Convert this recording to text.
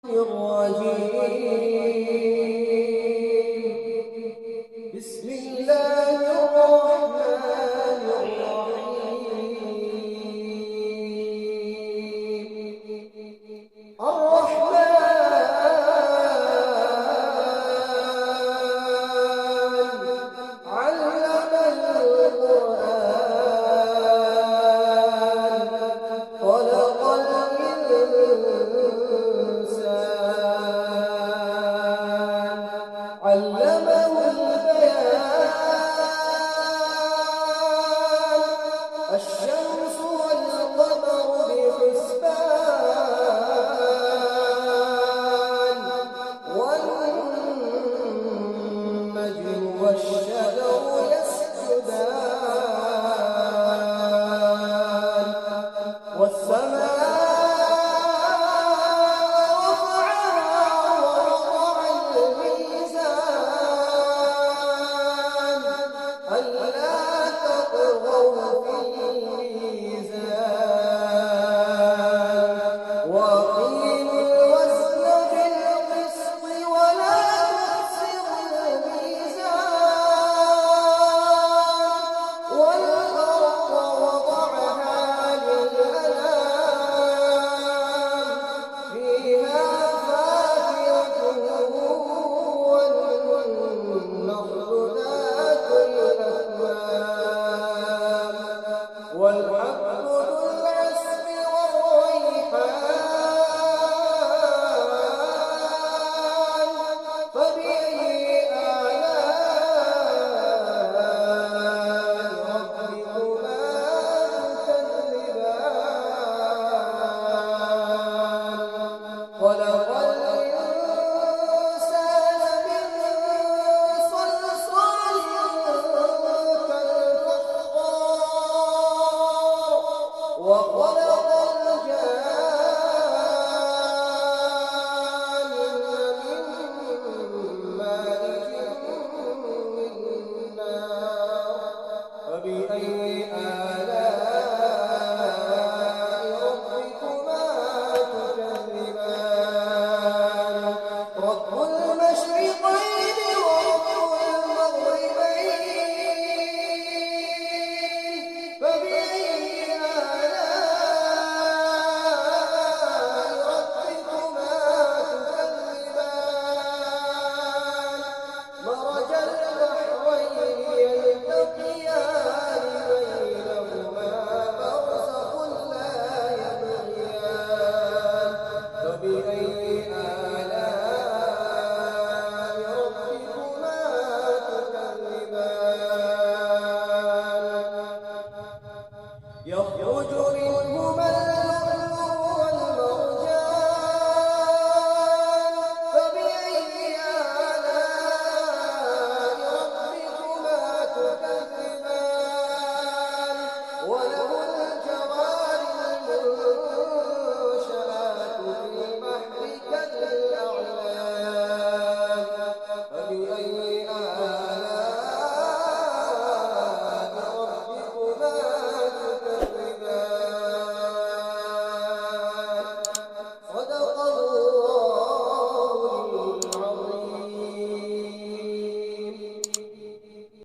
الرجيم. بسم الله الرحمن الرحيم. الرحمن علم القرآن خلق الإنسان علمه البيان الشمس والقمر بحسبان والنجم والشجر يسجدان والسماء والحب ذو العصف والريحان فبأي آلاء ربكما تكذبان خلق الإنسان من صلصال وخلق الجان من مارج من نار فبأي آلاء ربكما تكذبان رب المشرقين ورب المغربين فبأي مرج البحرين يلتقيان بينهما برزخ لا يبغيان فبأي آلاء ربكما تكذبان يخرج منهما اللؤلؤ والمرجان فبأي آلاء ربكما تكذبان وله الجوار